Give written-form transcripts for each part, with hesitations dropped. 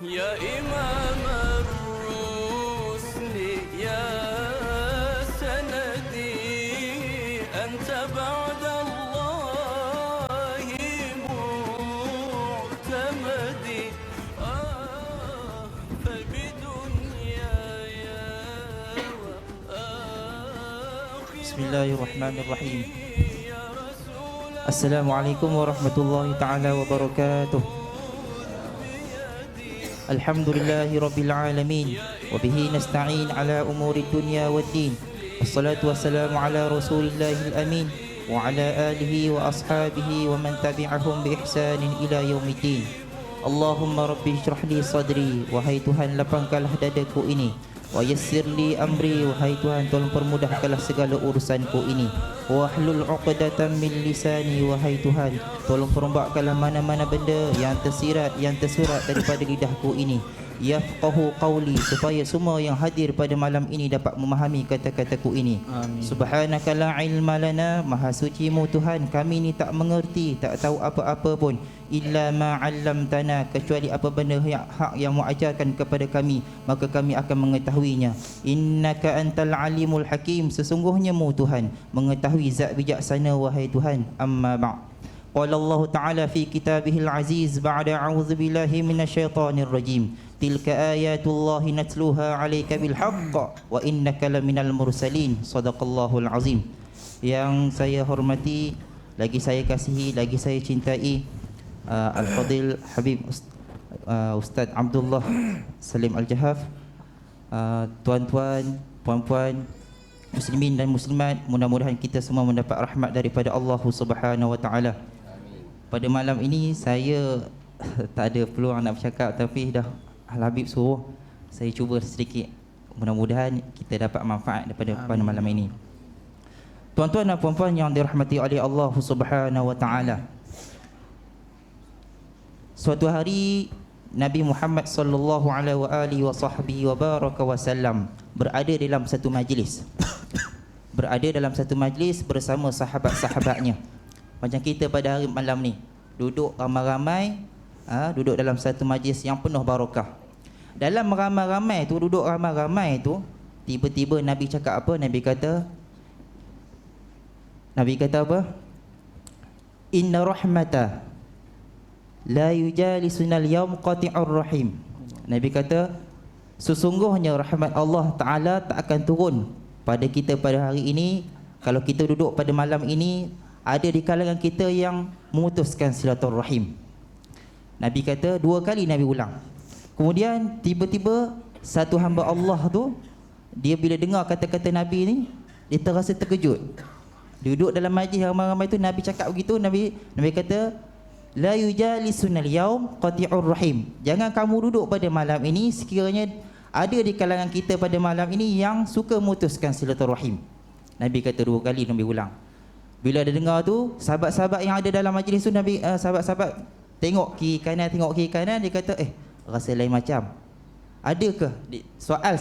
يا إمام الرسل يا سندي أنت بعد الله معتمدي فبدنياي بسم الله الرحمن الرحيم. يا رسول السلام عليكم ورحمة الله تعالى وبركاته. الحمد لله رب العالمين وبه نستعين على أمور الدنيا والدين، والصلاة والسلام على رسول الله الأمين وعلى آله وأصحابه ومن تبعهم بإحسان إلى يوم الدين. اللهم رب اشرح لي صدري, wahai Tuhan lapangkanlah dadaku ini, wa yassir li amri, wahai Tuhan tolong permudahkanlah segala urusanku ini, wahlul 'uqdatam min lisani, wahai Tuhan tolong perombakkanlah mana-mana benda yang tersirat, yang tersurat daripada lidahku ini, yafqahu qawli, supaya semua yang hadir pada malam ini dapat memahami kata-kataku ini. Amin. Subhanaka la ilma lana, maha suci-Mu Tuhan, kami ni tak mengerti, tak tahu apa-apa pun, illa ma 'allamtana, kecuali apa benda yang hak yang Mu ajarkan kepada kami, maka kami akan mengetahuinya. Innaka antal alimul hakim, sesungguhnya Mu Tuhan mengetahui zat bijaksana, wahai Tuhan. Amma ba'. Qala Allah Ta'ala fi kitabihil aziz ba'da a'udzu billahi minasyaitonir rajim. Tilka ayatullahi natluha 'alaika bil haqq wa innaka laminal mursalin. Shadaqallahul azim. Yang saya hormati, lagi saya kasihi, lagi saya cintai, Al-Fadil Habib Ustaz Abdullah Salim Al-Jahaf, tuan-tuan, puan-puan, muslimin dan muslimat, mudah-mudahan kita semua mendapat rahmat daripada Allah Subhanahu wa taala. Pada malam ini saya tak ada peluang nak bercakap, tapi dah Al-Habib suruh saya cuba sedikit. Mudah-mudahan kita dapat manfaat daripada pada malam ini. Tuan-tuan dan puan-puan yang dirahmati oleh Allah Subhanahu wa taala. Suatu hari Nabi Muhammad sallallahu alaihi wasallam berada dalam satu majlis. Berada dalam satu majlis bersama sahabat-sahabatnya. Macam kita pada hari malam ni, duduk ramai-ramai, duduk dalam satu majlis yang penuh barakah. Dalam ramai-ramai tu, duduk ramai-ramai tu, tiba-tiba Nabi cakap apa? Nabi kata apa? Inna rahmata la yujalisunal yawm qati'ur rahim. Nabi kata sesungguhnya rahmat Allah Ta'ala tak akan turun pada kita pada hari ini kalau kita duduk pada malam ini ada di kalangan kita yang memutuskan silaturahim. Nabi kata dua kali Nabi ulang. Kemudian tiba-tiba satu hamba Allah tu, dia bila dengar kata-kata Nabi ni, dia terasa terkejut. Duduk dalam majlis ramai-ramai tu, Nabi cakap begitu, Nabi kata la yujalisunal yaum qati'ur rahim. Jangan kamu duduk pada malam ini sekiranya ada di kalangan kita pada malam ini yang suka memutuskan silaturahim. Nabi kata dua kali, Nabi ulang. Bila dia dengar tu, sahabat-sahabat yang ada dalam majlis tu, Nabi sahabat-sahabat tengok kiri kanan, dia kata rasa lain macam. Adakah soal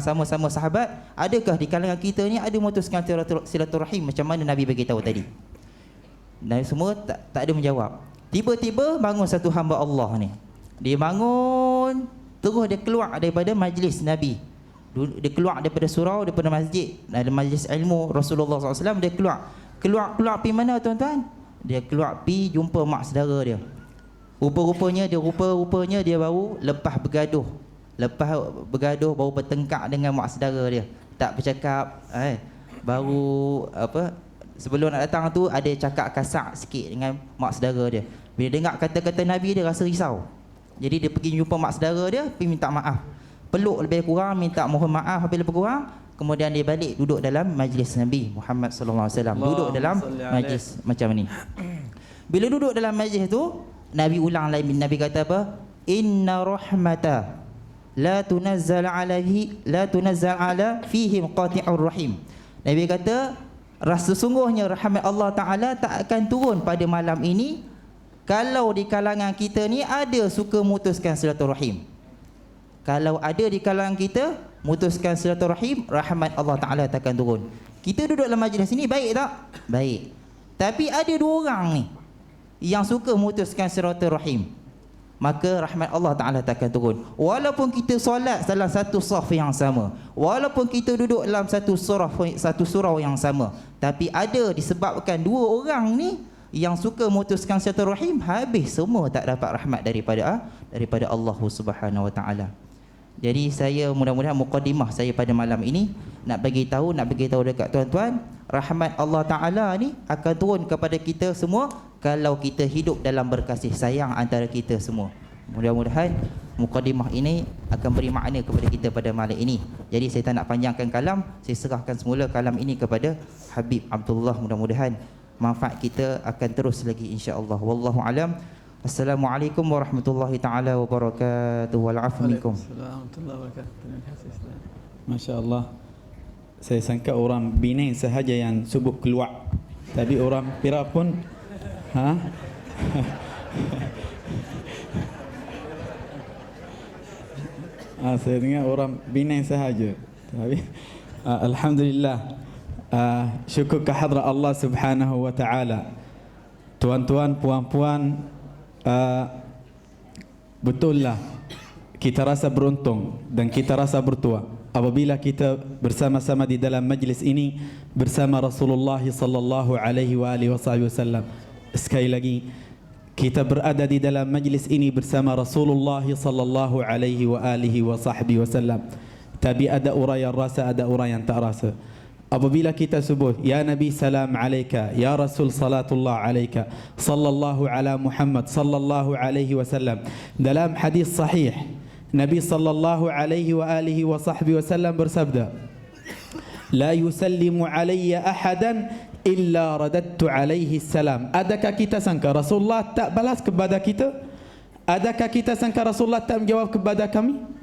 sama-sama sahabat, adakah di kalangan kita ni ada memutuskan silaturahim macam mana Nabi bagi tahu tadi? Dan semua tak ada menjawab. Tiba-tiba bangun satu hamba Allah ni. Dia bangun, terus dia keluar daripada majlis Nabi. Dia keluar daripada surau, daripada masjid, dari majlis ilmu Rasulullah SAW. Dia keluar pergi mana tuan-tuan? Dia keluar pergi jumpa mak saudara dia. Rupa-rupanya dia baru lepas bergaduh, baru bertengkar dengan mak saudara dia. Tak bercakap, baru sebelum nak datang tu ada cakap kasar sikit dengan mak saudara dia. Bila dengar kata-kata Nabi, dia rasa risau. Jadi dia pergi jumpa mak saudara dia, pergi minta maaf. Peluk lebih kurang, minta mohon maaf lebih kurang. Kemudian dia balik duduk dalam majlis Nabi Muhammad sallallahu alaihi wasallam. Duduk dalam majlis macam ni. Bila duduk dalam majlis tu, Nabi ulang lagi. Nabi kata apa? Inna rahmata la tunazzal ala fihim qati'ur rahim. Nabi kata rasa sungguhnya rahmat Allah Ta'ala tak akan turun pada malam ini kalau di kalangan kita ni ada suka mutuskan silaturahim. Kalau ada di kalangan kita mutuskan silaturahim, rahmat Allah Ta'ala tak akan turun. Kita duduk dalam majlis ini baik tak? Baik. Tapi ada dua orang ni yang suka mutuskan silaturahim. maka rahmat Allah Ta'ala takkan turun. Walaupun kita solat dalam satu saf yang sama, walaupun kita duduk dalam satu surau yang sama, tapi ada disebabkan dua orang ni yang suka memutuskan silaturahim, habis semua tak dapat rahmat daripada Allah Subhanahu Wa Ta'ala. Jadi saya mudah-mudahan mukadimah saya pada malam ini nak bagi tahu dekat tuan-tuan, rahmat Allah Ta'ala ni akan turun kepada kita semua kalau kita hidup dalam berkasih sayang antara kita semua. Mudah-mudahan mukadimah ini akan beri makna kepada kita pada malam ini. Jadi saya tak nak panjangkan kalam, saya serahkan semula kalam ini kepada Habib Abdullah. Mudah-mudahan manfaat kita akan terus lagi insya-Allah. Wallahu alam. Assalamualaikum warahmatullahi taala wabarakatuh. Wal afu minkum. Assalamualaikum warahmatullahi wabarakatuh. Terima kasih Ustaz. Masya-Allah. Saya sangka orang Penang sahaja yang subuk keluar. Tapi orang Perak pun saya dengar orang Penang sahaja. Tapi alhamdulillah. Syukur kehadrat Allah Subhanahu wa taala. Tuan-tuan, puan-puan, betul lah kita rasa beruntung dan kita rasa bertuah apabila kita bersama-sama di dalam majlis ini bersama Rasulullah sallallahu alaihi wasallam. Sekali lagi kita berada di dalam majlis ini bersama Rasulullah sallallahu alaihi wasallam. Tapi ada orang yang rasa, ada orang yang tak rasa. Apabila kita sebut ya Nabi salam alaika, ya Rasul salatullah alaika, sallallahu ala Muhammad sallallahu alaihi wasallam, dalam hadis sahih Nabi sallallahu alaihi wasallam bersabda, la yusallimu alayya ahadan illa radattu alaihi salam. Adakah kita sangka Rasulullah tak balas kepada kita? Adakah kita sangka Rasulullah tak menjawab kepada kami?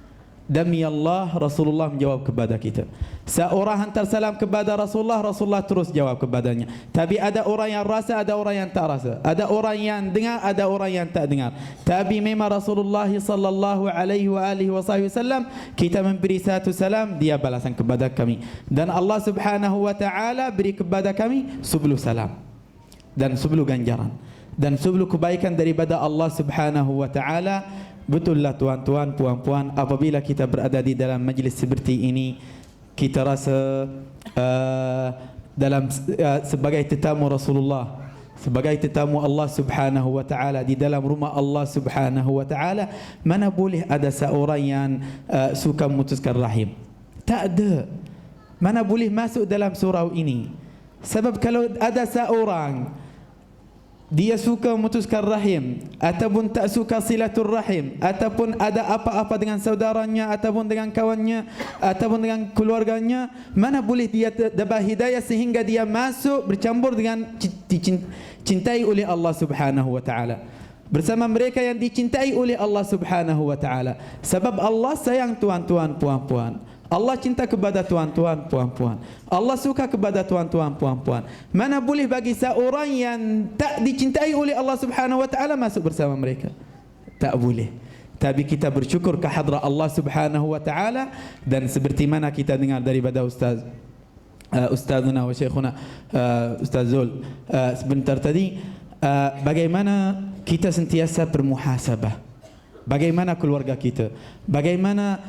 Demi Allah, Rasulullah menjawab kepada kita. Seorang hantar salam kepada Rasulullah, Rasulullah terus jawab kepadanya. Tapi ada orang yang rasa, ada orang yang tak rasa. Ada orang yang dengar, ada orang yang tak dengar. Tapi memang Rasulullah sallallahu alaihi wasallam kita memberi satu salam, dia balasan kepada kami. Dan Allah Subhanahu wa taala beri kepada kami 10 salam dan 10 ganjaran dan 10 kebaikan daripada Allah Subhanahu wa taala. Betullah tuan-tuan, puan-puan, apabila kita berada di dalam majlis seperti ini, kita rasa sebagai tetamu Rasulullah, sebagai tetamu Allah Subhanahu wa taala di dalam rumah Allah Subhanahu wa taala, mana boleh ada seorang yang suka memutuskan rahim? Tak ada. Mana boleh masuk dalam surau ini? Sebab kalau ada seorang dia suka memutuskan rahim ataupun tak suka silatul rahim, ataupun ada apa-apa dengan saudaranya ataupun dengan kawannya ataupun dengan keluarganya, mana boleh dia dapat hidayah sehingga dia masuk bercampur dengan dicintai oleh Allah Subhanahu wa taala, bersama mereka yang dicintai oleh Allah Subhanahu wa taala. Sebab Allah sayang tuan-tuan, puan-puan. Allah cinta kepada tuan-tuan, puan-puan. Allah suka kepada tuan-tuan, puan-puan. Mana boleh bagi seorang yang tak dicintai oleh Allah Subhanahu wa taala masuk bersama mereka? Tak boleh. Tapi kita bersyukur ke hadrat Allah Subhanahu wa taala, dan seperti mana kita dengar daripada Ustazuna wa Syekhuna Ustaz Zul sebentar tadi, bagaimana kita sentiasa bermuhasabah. Bagaimana keluarga kita, bagaimana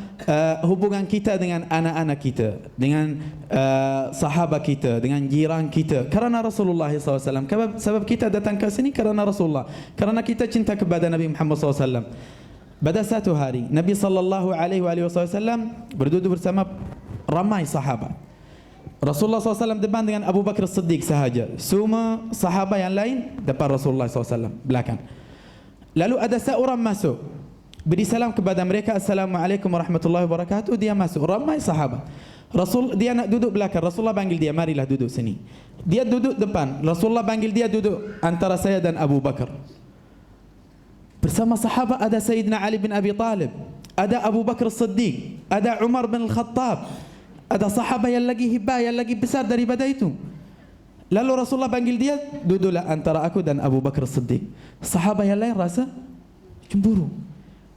hubungan kita dengan anak-anak kita, dengan sahabat kita, dengan jiran kita. Kerana Rasulullah SAW. Sebab kita datang ke sini kerana Rasulullah, kerana kita cinta kepada Nabi Muhammad SAW. Pada satu hari Nabi SAW berduduk bersama ramai sahabat. Rasulullah SAW depan dengan Abu Bakar Siddiq sahaja. Semua sahabat yang lain depan Rasulullah SAW belakang. Lalu ada seorang masuk, beri salam kepada mereka, Assalamualaikum warahmatullahi wabarakatuh. Dia masuk, ramai sahabat. Dia nak duduk belakang. Rasulullah panggil dia, marilah duduk sini. Dia duduk depan. Rasulullah panggil dia duduk antara saya dan Abu Bakar. Bersama sahabat ada Sayyidina Ali bin Abi Talib, ada Abu Bakar Siddiq, ada Umar bin Al-Khattab, ada sahabat yang lagi hebat, yang lagi besar daripada itu. Lalu Rasulullah panggil dia, duduklah antara aku dan Abu Bakar Siddiq. Sahabat yang lain rasa cemburu.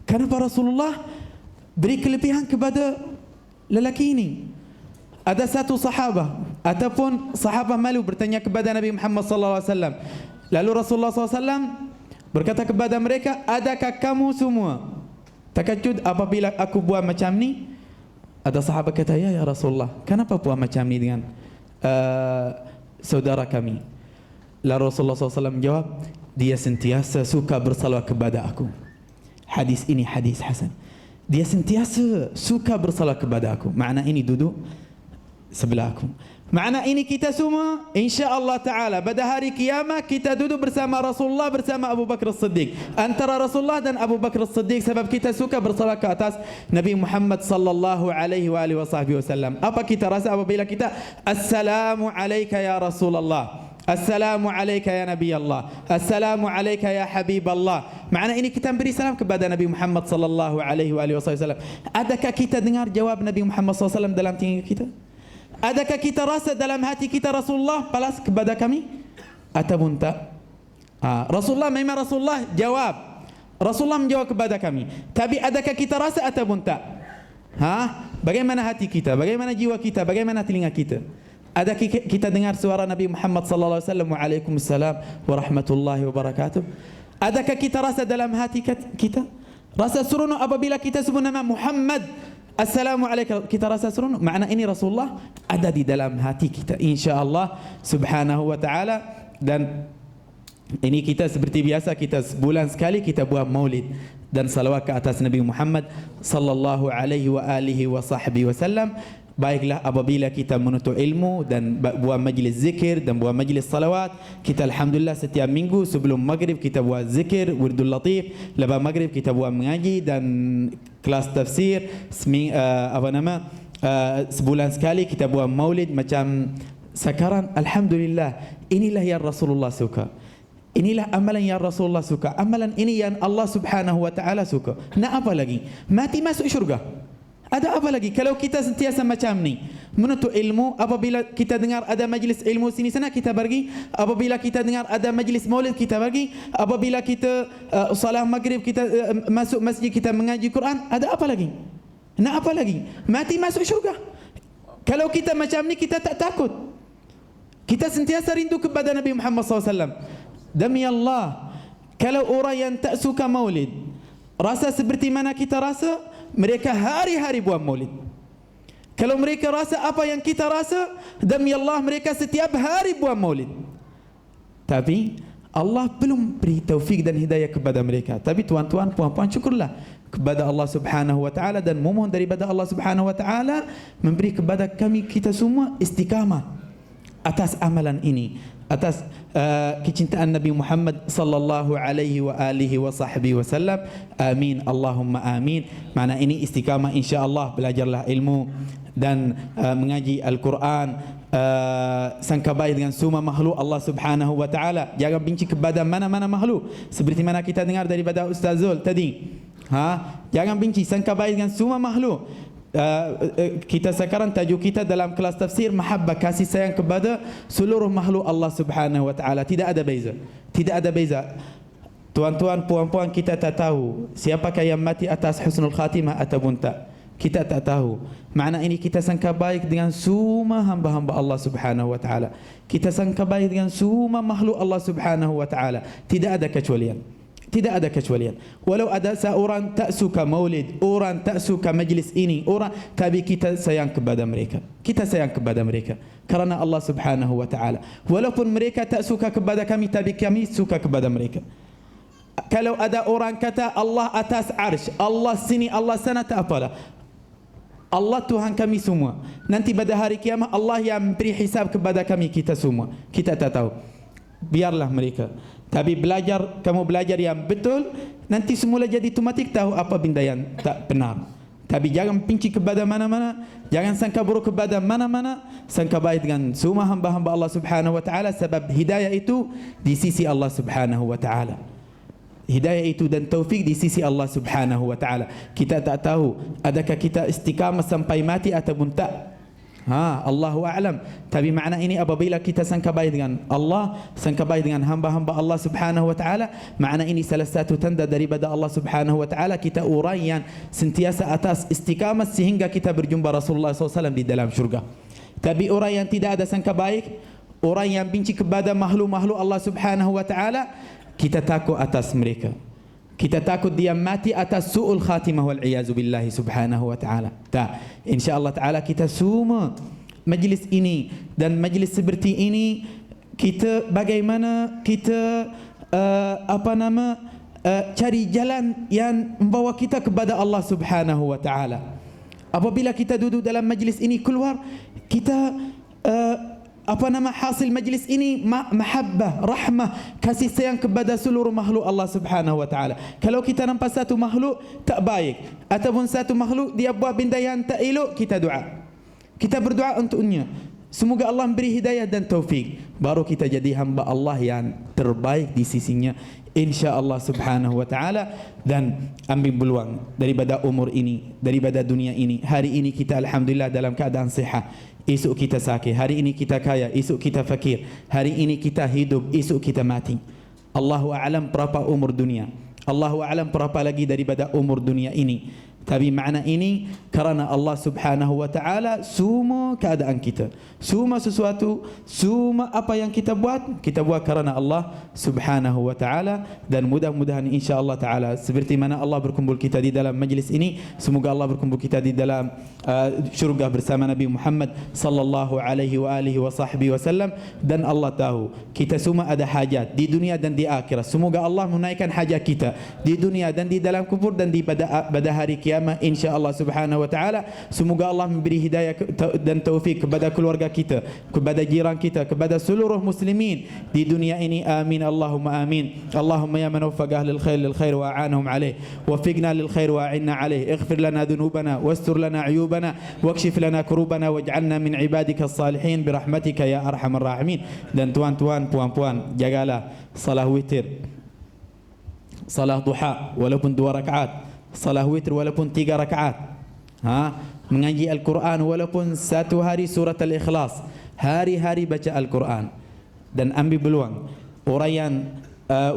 Kenapa Rasulullah beri kelebihan kepada lelaki ini? Ada satu sahabat ataupun sahabat malu bertanya kepada Nabi Muhammad sallallahu alaihi wasallam. Lalu Rasulullah SAW Berkata kepada mereka, adakah kamu semua takajud apabila aku buat macam ni? Ada sahabat kata, ya Rasulullah, kenapa buat macam ni dengan saudara kami? Lalu Rasulullah SAW jawab, dia sentiasa suka bersalawat kepada aku. Hadis ini hadis hasan. Dia sentiasa suka bersalawat kepada aku. Makna ini duduk sebelah aku. Makna ini kita semua insya-Allah taala pada hari kiamat kita duduk bersama Rasulullah bersama Abu Bakar As-Siddiq. Antara Rasulullah dan Abu Bakar As-Siddiq sebab kita suka bersalawat ke atas Nabi Muhammad sallallahu alaihi wasallam. Apa kita rasa apabila kita assalamu alayka ya Rasulullah, assalamu alayka ya Nabi Allah, assalamu alayka ya Habib Allah. Makna ini kita beri salam kepada Nabi Muhammad sallallahu alaihi wasallam. Adakah kita dengar jawab Nabi Muhammad sallallahu alaihi wasallam dalam telinga kita? Adakah kita rasa dalam hati kita Rasulullah balas kepada kami? Ataupun tak? Rasulullah memang Rasulullah jawab. Rasulullah menjawab kepada kami. Tapi adakah kita rasa ataupun tak? Bagaimana hati kita? Bagaimana jiwa kita? Bagaimana telinga kita? Adakah kita dengar suara Nabi Muhammad sallallahu alaihi wasallam, waalaikumsalam warahmatullahi wabarakatuh? Adakah kita rasa dalam hati kita? Rasa seronok apabila kita sebut nama Muhammad, Assalamualaikum, kita rasa seronok. Makna ini Rasulullah ada di dalam hati kita insya-Allah subhanahu wa ta'ala. Dan ini kita seperti biasa, kita sebulan sekali kita buat maulid dan salawat ke atas Nabi Muhammad sallallahu alaihi wa alihi wa sahbihi wasallam. Baiklah apabila kita menuntut ilmu dan buat majlis zikir dan buat majlis salawat, kita alhamdulillah setiap minggu sebelum maghrib kita buat zikir wirdul latif, lepas maghrib kita buat mengaji dan kelas tafsir. Sebulan sekali kita buat maulid macam sekarang. Alhamdulillah, inilah yang Rasulullah suka. Inilah amalan yang Rasulullah suka. Amalan ini yang Allah subhanahu wa ta'ala suka. Nak apa lagi? Mati masuk syurga. Ada apa lagi? Kalau kita sentiasa macam ni menuntut ilmu, apabila kita dengar ada majlis ilmu sini sana kita pergi, apabila kita dengar ada majlis maulid kita pergi, apabila kita salat maghrib kita masuk masjid kita mengaji Quran, ada apa lagi? Nak apa lagi? Mati masuk syurga. Kalau kita macam ni kita tak takut. Kita sentiasa rindu kepada Nabi Muhammad SAW. Demi Allah, kalau orang yang tak suka maulid rasa seperti mana kita rasa, mereka hari-hari buat maulid. Kalau mereka rasa apa yang kita rasa, demi Allah mereka setiap hari buat maulid. Tapi Allah belum beri taufik dan hidayah kepada mereka. Tapi tuan-tuan, puan-puan, syukurlah kepada Allah subhanahu wa ta'ala dan memohon daripada Allah subhanahu wa ta'ala memberi kepada kami kita semua istiqamah atas amalan ini, atas kecintaan Nabi Muhammad sallallahu alaihi wa alihi wa sahbihi wasallam. Amin, Allahumma amin. Makna ini istiqamah insya-Allah, belajarlah ilmu dan mengaji Al-Quran, sangka baik dengan semua makhluk Allah subhanahu wa ta'ala. Jangan benci kepada mana-mana makhluk, seperti mana kita dengar daripada Ustaz Zul tadi. Jangan benci, sangka baik dengan semua makhluk. Kita sekarang tajuk kita dalam kelas tafsir mahabbah, kasih sayang kepada seluruh makhluk Allah subhanahu wa ta'ala. Tidak ada beza. Tidak ada beza. Tuan-tuan, puan-puan, kita tak tahu siapakah yang mati atas husnul khatimah ataupun tak. Kita tak tahu. Makna ini kita sangka baik dengan semua hamba-hamba Allah subhanahu wa ta'ala. Kita sangka baik dengan semua makhluk Allah subhanahu wa ta'ala. Tidak ada kecualian. Tidak ada kecualian. Walau ada seorang tak suka maulid, orang tak suka majlis ini, orang, tapi kita sayang kepada mereka. Kita sayang kepada mereka kerana Allah subhanahu wa ta'ala. Walaupun mereka tak suka kepada kami, tapi kami suka kepada mereka. Kalau ada orang kata Allah atas arsh, Allah sini, Allah sana, tak apalah. Allah Tuhan kami semua. Nanti pada hari kiamat Allah yang beri hisab kepada kami kita semua. Kita tak tahu. Biarlah mereka. Tapi belajar, kamu belajar yang betul, nanti semula jadi otomatik tahu apa benda yang tak benar. Tapi jangan benci kepada mana-mana, jangan sangka buruk kepada mana-mana, sangka baik dengan semua hamba-hamba Allah subhanahu wa ta'ala, sebab hidayah itu di sisi Allah subhanahu wa ta'ala. Hidayah itu dan taufik di sisi Allah subhanahu wa ta'ala. Kita tak tahu adakah kita istiqamah sampai mati ataupun tak. Allahu a'lam. Tapi makna ini apabila kita sangka baik dengan Allah, sangka baik dengan hamba-hamba Allah subhanahu wa ta'ala, makna ini salah satu tanda daripada Allah subhanahu wa ta'ala kita orang yang sentiasa atas istiqamah sehingga kita berjumpa Rasulullah SAW di dalam syurga. Tapi orang yang tidak ada sangka baik, orang yang benci kepada makhluk-makhluk Allah subhanahu wa ta'ala, kita takut atas mereka. Kita takut dia mati atas su'ul khatimah wal iyazu billahi subhanahu wa ta'ala. Tak. InsyaAllah ta'ala kita semua majlis ini dan majlis seperti ini, kita bagaimana kita cari jalan yang membawa kita kepada Allah subhanahu wa ta'ala. Apabila kita duduk dalam majlis ini, keluar kita hasil majlis ini mahabbah, rahmah, kasih sayang kepada seluruh makhluk Allah subhanahu wa ta'ala. Kalau kita nampak satu makhluk tak baik ataupun satu makhluk dia buat benda yang tak elok, kita doa, kita berdoa untuknya, semoga Allah memberi hidayah dan taufik, baru kita jadi hamba Allah yang terbaik di sisinya, insya-Allah subhanahu wa ta'ala. Dan ambil peluang daripada umur ini, daripada dunia ini. Hari ini kita alhamdulillah dalam keadaan sihat, esok kita sakit. Hari ini kita kaya, esok kita fakir. Hari ini kita hidup, esok kita mati. Allahu a'lam berapa umur dunia, Allahu a'lam berapa lagi daripada umur dunia ini. Tapi makna ini kerana Allah subhanahu wa ta'ala semua keadaan kita, semua sesuatu, semua apa yang kita buat kerana Allah subhanahu wa ta'ala. Dan mudah-mudahan insya-Allah ta'ala seperti mana Allah berkumpul kita di dalam majlis ini, semoga Allah berkumpul kita di dalam syurga bersama Nabi Muhammad sallallahu alaihi wa alihi wa sahbihi wasallam. Dan Allah tahu kita semua ada hajat di dunia dan di akhirat. Semoga Allah menaikkan hajat kita di dunia dan di dalam kubur dan di pada hari kiamat insya-Allah subhanahu wa ta'ala. Semoga Allah memberi hidayah dan taufik kepada keluarga kita, kepada jiran kita, kepada seluruh muslimin di dunia ini. Amin Allahumma amin. Allahumma ya man waffaqah lil khair wa a'anhum alayh, wafiqna lil khair wa a'inna alayh, ighfir lana dhunubana wastur lana 'uyubana wakshif lana kurubana waj'alna min ibadika salihin birahmatika ya arhamar rahimin. Dan tuan-tuan, puan-puan, jagalah salat witir, salat duha walaupun 2 rakaat, salat witir walaupun 3 rakaat, mengaji Al-Quran walaupun 1 hari surat Al-Ikhlas, hari-hari baca Al-Quran. Dan ambil peluang orang yang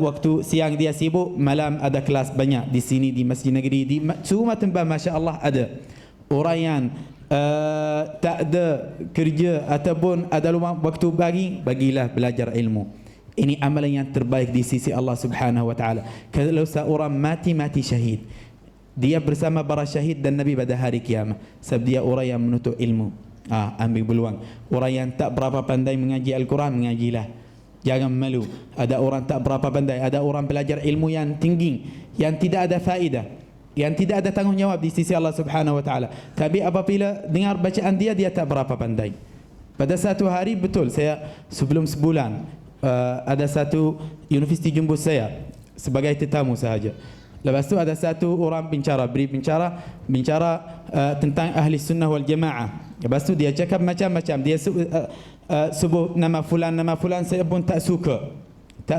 waktu siang dia sibuk, malam ada kelas banyak di sini, di Masjid Negeri, di semua tempat masya-Allah ada. Orang yang tak ada kerja ataupun ada luang waktu bagilah belajar ilmu. Ini amalan yang terbaik di sisi Allah subhanahu wa ta'ala. Kalau seorang mati syahid, dia bersama para syahid dan Nabi pada hari kiamat, sebab dia orang yang menuntut ilmu. Ambil peluang. Orang yang tak berapa pandai mengaji Al-Quran, mengajilah. Jangan malu. Ada orang tak berapa pandai, ada orang belajar ilmu yang tinggi, yang tidak ada faedah, yang tidak ada tanggungjawab di sisi Allah subhanahu wa ta'ala. Tapi apabila dengar bacaan dia tak berapa pandai. Pada satu hari, betul, saya sebelum sebulan ada satu universiti jemput saya sebagai tetamu sahaja. Lepas tu ada satu orang beri bincara tentang ahli sunnah wal jamaah. Lepas tu dia cakap macam-macam. Dia sebut nama fulan, saya pun tak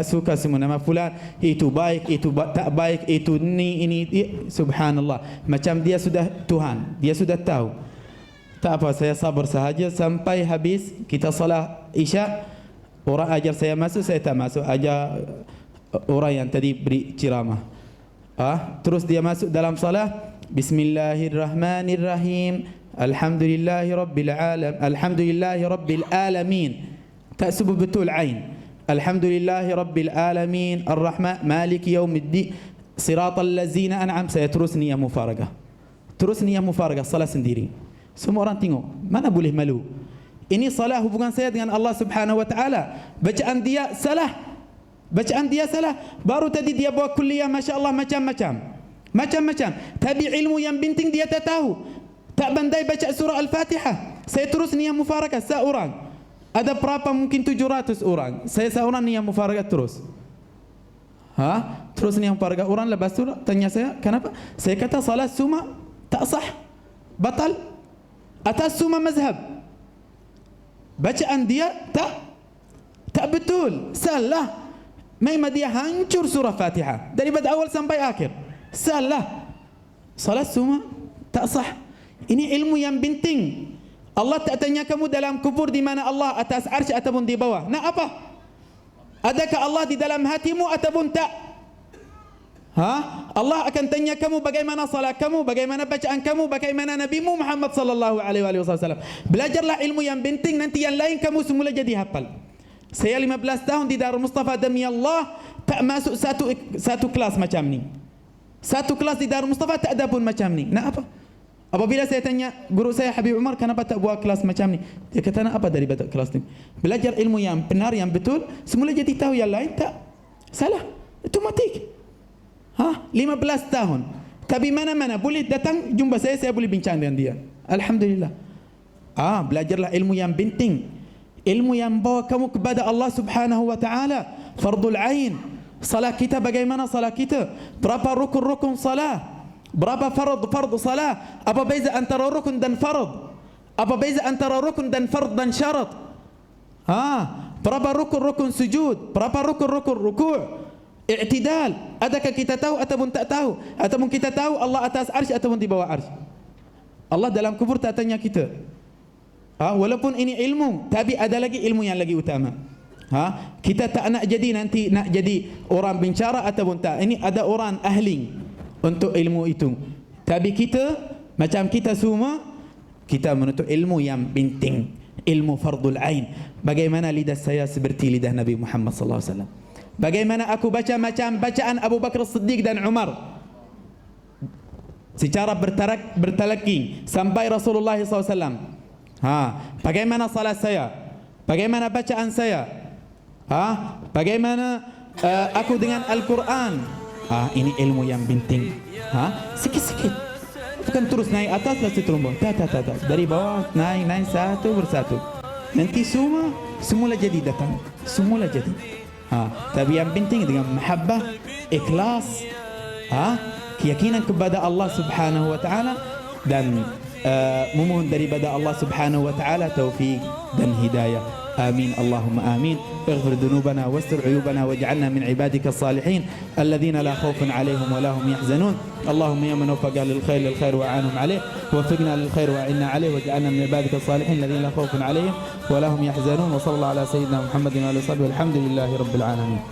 suka semua nama fulan. Itu baik, itu tak baik, itu ini. Subhanallah. Macam dia sudah Tuhan, dia sudah tahu. Tak apa, saya sabar sahaja sampai habis kita salat Isya. Orang ajar saya masuk, saya tak masuk. Ajar orang yang tadi beri ceramah. Terus dia masuk dalam salat, Bismillahirrahmanirrahim, Alhamdulillahi Rabbil Alamin. Tak sebut betul ain. Alhamdulillahi Rabbil Alamin, Ar-Rahman, Maliki Yaumiddin, Siratal Ladzina An'am. Saya terus niat mufaragah. Salat sendiri. Semua orang tengok. Mana boleh malu? Ini salat hubungan saya dengan Allah subhanahu wa ta'ala. Bacaan dia salah. Baru tadi dia buat kuliah masya-Allah macam-macam. Tapi ilmu yang penting dia tak tahu. Tak pandai baca surah Al-Fatihah. Saya terus niat mufarakah seorang. Ada berapa, mungkin 700 orang. Saya seorang niat mufarakah terus. Terus niat mufarakah orang. Lepas tu tanya saya, kenapa? Saya kata salat semua tak sah, batal atas semua mazhab. Bacaan dia tak betul, salah. Memang dia hancur surah Fatihah daripada awal sampai akhir. Salah. Salat semua tak sah. Ini ilmu yang penting. Allah tak tanya kamu dalam kubur di mana Allah, atas arsy ataupun di bawah. Nak apa? Adakah Allah di dalam hatimu ataupun tak? Allah akan tanya kamu bagaimana salat kamu, bagaimana bacaan kamu, bagaimana Nabimu Muhammad sallallahu alaihi wasallam. Belajarlah ilmu yang penting, nanti yang lain kamu semula jadi hafal. Saya 15 tahun di Darul Mustafa demi Allah, tak masuk satu kelas macam ni. Satu kelas di Darul Mustafa tak ada pun macam ni. Nak apa? Apabila saya tanya guru saya Habib Umar, kenapa tak buat kelas macam ni? Dia kata, nak apa daripada kelas ni? Belajar ilmu yang benar, yang betul, semula jadi tahu, yang lain tak. Salah. Otomatik. 15 tahun. Tapi mana-mana boleh datang jumpa saya boleh bincang dengan dia. Alhamdulillah. Belajarlah ilmu yang penting. Ilmu yang bawa kamu kepada Allah Subhanahu wa taala. Fardul ain. Salat kita, bagaimana salat kita? Berapa rukun-rukun salat? Berapa fardu salat? Apa beza antara rukun dan fard? Apa beza antara rukun dan fard dan syarat? Berapa rukun-rukun sujud? Berapa rukun-rukun ruku'? I'tidal. Adakah kita tahu ataupun tak tahu? Ataupun kita tahu Allah atas arsy ataupun di bawah arsy? Allah dalam kubur tak tanya kita. Walaupun ini ilmu, tapi ada lagi ilmu yang lagi utama. Kita tak nak jadi nanti nak jadi orang bicara ataupun tak. Ini ada orang ahli untuk ilmu itu. Tapi kita macam kita semua, kita menuntut ilmu yang penting, ilmu fardul ain. Bagaimana lidah saya seperti lidah Nabi Muhammad sallallahu alaihi wasallam? Bagaimana aku baca macam bacaan Abu Bakar Siddiq dan Umar secara bertalaki sampai Rasulullah SAW. Bagaimana salat saya? Bagaimana bacaan saya? Bagaimana aku dengan Al-Quran? Ini ilmu yang penting. Sikit-sikit. Bukan terus naik atas lalu turun bawah. Tak. Dari bawah naik satu persatu. Nanti semula jadi datang. Semula jadi. Tapi yang penting dengan mahabbah, ikhlas, keyakinan kepada Allah Subhanahu wa taala, dan memohon daripada Allah Subhanahu wa taala taufik dan hidayah. آمين اللهم آمين. اغفر ذنوبنا واستر عيوبنا واجعلنا من عبادك الصالحين الذين لا خوف عليهم ولا هم يحزنون. اللهم يا من وفق للخير وأعانهم عليه، وفقنا للخير وأعنا عليه، واجعلنا من عبادك الصالحين الذين لا خوف عليهم ولا هم يحزنون. وصلى الله على سيدنا محمد وعلى آله وصحبه والحمد لله رب العالمين.